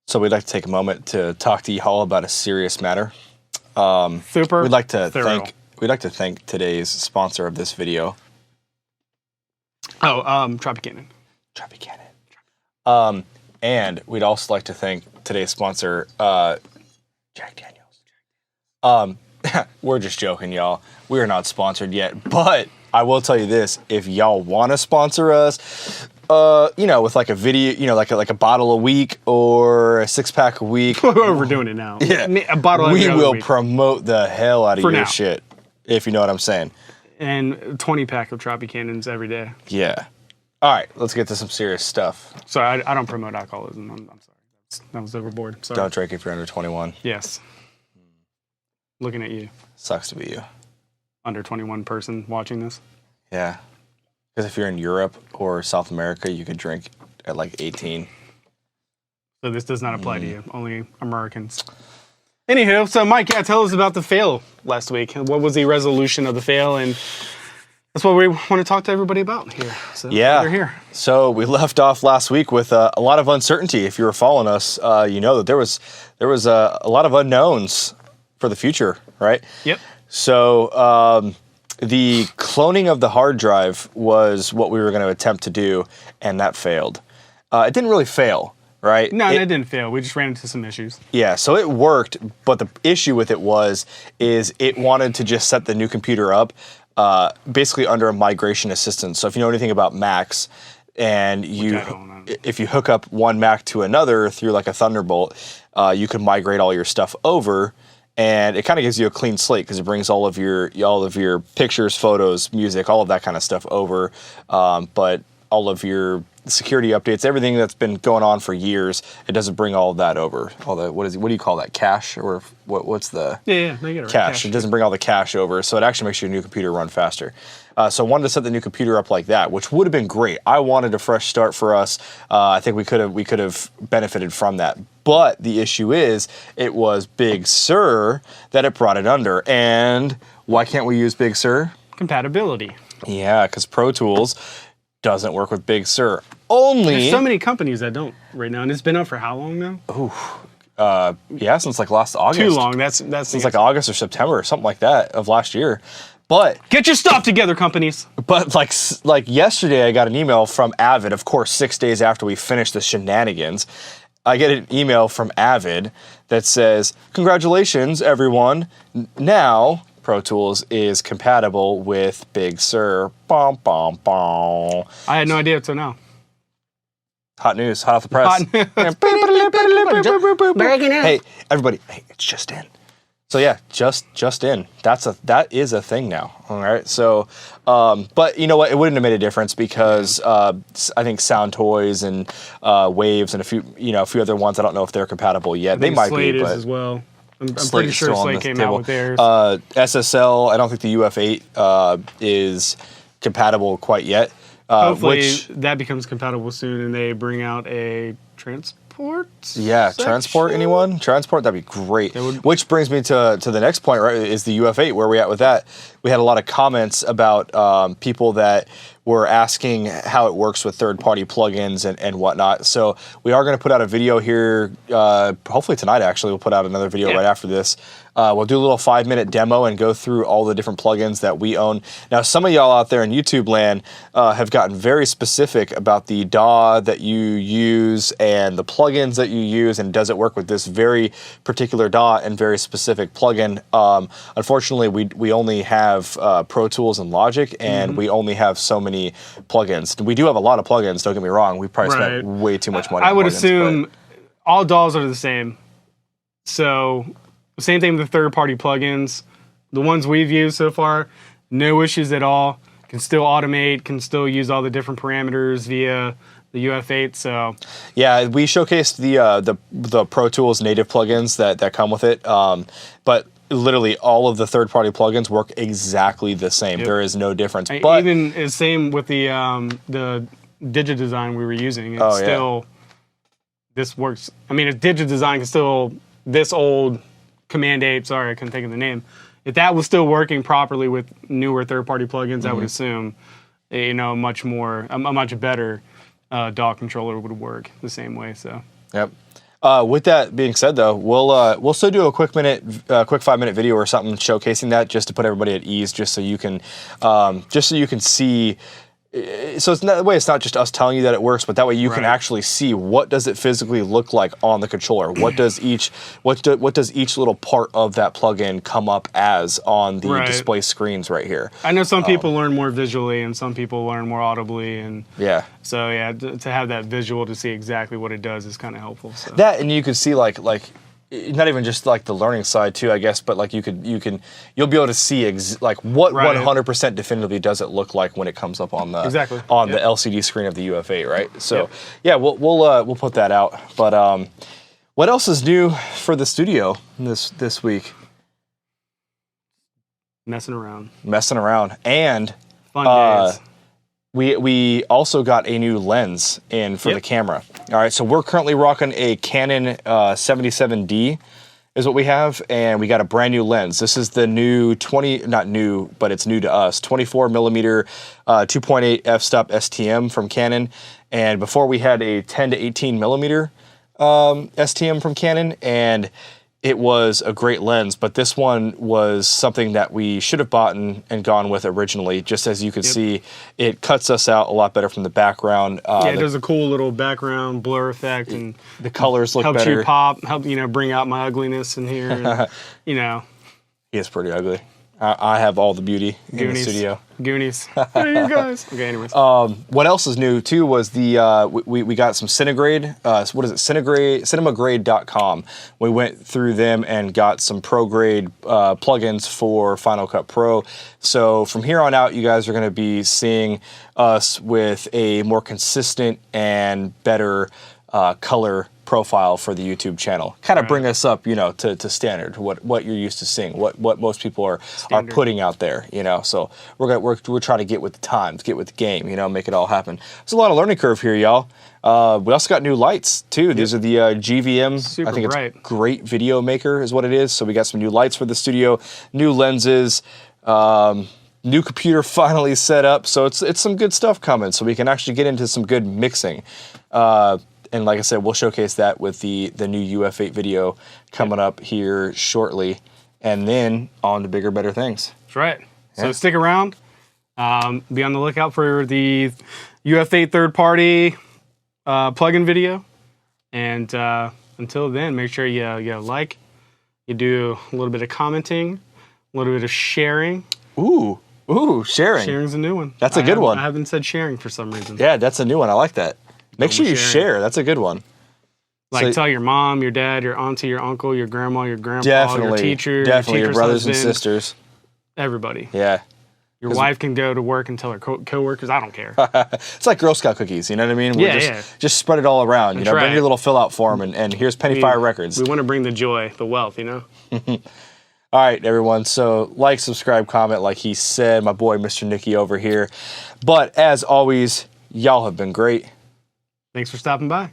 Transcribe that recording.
So we'd like to take a moment to talk to y'all about a serious matter. Super. We'd like to thank today's sponsor of this video. Tropicana. Tropicana. And we'd also like to thank today's sponsor, Jack Daniels. We're just joking, y'all. We are not sponsored yet, but I will tell you this: if y'all want to sponsor us, with like a video, like a bottle a week or a 6-pack a week. We're doing it now. Yeah, a bottle. We will week. promote the hell out of your shit, if you know what I'm saying. And 20-pack of Tropicannons every day. Yeah. All right, let's get to some serious stuff. Sorry, I don't promote alcoholism. I'm sorry. That was overboard. Sorry. Don't drink if you're under 21. Yes. Looking at you. Sucks to be you. Under 21 person watching this. Yeah. Because if you're in Europe or South America, you could drink at like 18. So this does not apply to you. Only Americans. Anywho, so Mike, tell us about the fail last week. What was the resolution of the fail? And that's what we want to talk to everybody about here. So yeah. You're here. So we left off last week with a lot of uncertainty. If you were following us, you know that there was a lot of unknowns for the future, right? Yep. So the cloning of the hard drive was what we were going to attempt to do, and that failed. It didn't really fail, right? No, it didn't fail. We just ran into some issues. Yeah, so it worked, but the issue with it is it wanted to just set the new computer up basically under a migration assistance. So if you know anything about Macs, and if you hook up one Mac to another through like a Thunderbolt, you can migrate all your stuff over. And it kind of gives you a clean slate because it brings all of your pictures, photos, music, all of that kind of stuff over. But all of your security updates, everything that's been going on for years, it doesn't bring all of that over. All the what do you call that? Cache or what's the no, you get it right. Cache? It doesn't bring all the cache over, so it actually makes your new computer run faster. So I wanted to set the new computer up like that, which would have been great. I wanted a fresh start for us. I think we could have benefited from that. But the issue is, it was Big Sur that it brought it under. And why can't we use Big Sur? Compatibility. Yeah, because Pro Tools doesn't work with Big Sur. There's so many companies that don't right now, and it's been up for how long now? Yeah, since like last August. Too long. That's since like August or September or something like that of last year. But get your stuff together, companies. But like yesterday, I got an email from Avid. Of course, 6 days after we finished the Shenanigans, I get an email from Avid that says, "Congratulations, everyone! Now Pro Tools is compatible with Big Sur." Bom, bom, bom. I had no idea until now. Hot news, hot off the press. Hey, everybody! Hey, it's just in. So yeah, just in. That is a thing now. All right. So, but you know what? It wouldn't have made a difference because I think Sound Toys and Waves and a few other ones. I don't know if they're compatible yet. They might Slate be, is but as well. I'm pretty sure Slate came out with theirs. SSL. I don't think the UF8 is compatible quite yet. Hopefully that becomes compatible soon, and they bring out a transport. Yeah, section? transport. Anyone? Transport. That'd be great. Which brings me to the next point. Right, is the UF8. Where are we at with that? We had a lot of comments about people that were asking how it works with third-party plugins and whatnot. So we are going to put out a video here. Hopefully tonight. Actually, we'll put out another video right after this. We'll do a little 5-minute demo and go through all the different plugins that we own. Now, some of y'all out there in YouTube land have gotten very specific about the DAW that you use and the plugins that you use, and does it work with this very particular DAW and very specific plugin. Unfortunately, we only have Pro Tools and Logic, and we only have so many plugins. We do have a lot of plugins, don't get me wrong. We probably spent way too much money on I would plugins, assume all DAWs are the same. So same thing with the third-party plugins. The ones we've used so far, no issues at all. Can still automate, can still use all the different parameters via the UF8. So yeah, we showcased the Pro Tools native plugins that come with it. But literally all of the third-party plugins work exactly the same. Yep. There is no difference. But even the same with the DigiDesign we were using. It's still this works. I mean, DigiDesign can still this old Command 8, sorry, I couldn't think of the name. If that was still working properly with newer third-party plugins, I would assume you know, a much better dock controller would work the same way. So. Yep. With that being said, though, we'll still do a quick 5-minute video or something showcasing that, just to put everybody at ease, just so you can see. So it's not just us telling you that it works, but that way you can actually see what does it physically look like on the controller. What does each little part of that plugin come up as on the display screens right here? I know some people learn more visually and some people learn more audibly, and so yeah, to have that visual to see exactly what it does is kind of helpful. So. That, and you can see like not even just like the learning side too, I guess, but like you'll be able to see what 100% definitively does it look like when it comes up on the the LCD screen of the UF8, right? So yeah, we'll put that out. But what else is new for the studio this week? Messing around, and fun days. We also got a new lens in for the camera. All right, so we're currently rocking a Canon 77D is what we have, and we got a brand new lens. This is the new not new, but it's new to us, 24 millimeter 2.8 f-stop STM from Canon. And before we had a 10 to 18 millimeter STM from Canon, and it was a great lens, but this one was something that we should have bought and gone with originally. Just as you could see, it cuts us out a lot better from the background. It does a cool little background blur effect, and the colors look helps better. You pop, bring out my ugliness in here. And, he is pretty ugly. I have all the beauty in the studio. Goonies. Hey, you guys. Okay, anyways. What else is new too was the we got some Cinegrade. What is it? Cinemagrade.com. We went through them and got some pro grade plugins for Final Cut Pro. So from here on out, you guys are going to be seeing us with a more consistent and better color profile for the YouTube channel. Kind of bring us up, to standard, what you're used to seeing, what most people are putting out there, So we're trying to get with the times, get with the game, make it all happen. There's a lot of learning curve here, y'all. We also got new lights too. These are the GVM. Super I think bright. It's Great Video Maker is what it is. So we got some new lights for the studio, new lenses, new computer finally set up. So it's some good stuff coming. So we can actually get into some good mixing. And like I said, we'll showcase that with the new UF8 video coming up here shortly. And then on to bigger, better things. That's right. Yeah. So stick around. Be on the lookout for the UF8 third-party plugin video. And until then, make sure you like, you do a little bit of commenting, a little bit of sharing. Ooh, sharing. Sharing's a new one. That's a good one. I haven't said sharing for some reason. Yeah, that's a new one. I like that. Make sure you share. That's a good one. Like, tell your mom, your dad, your auntie, your uncle, your grandma, your grandpa, your teacher, your brothers and sisters. Everybody. Yeah. Your wife can go to work and tell her co-workers, I don't care. It's like Girl Scout cookies, you know what I mean? Just spread it all around. Bring your little fill-out form, and here's Penny Fire Records. We want to bring the joy, the wealth, All right, everyone. So like, subscribe, comment, like he said, my boy Mr. Nicky over here. But as always, y'all have been great. Thanks for stopping by.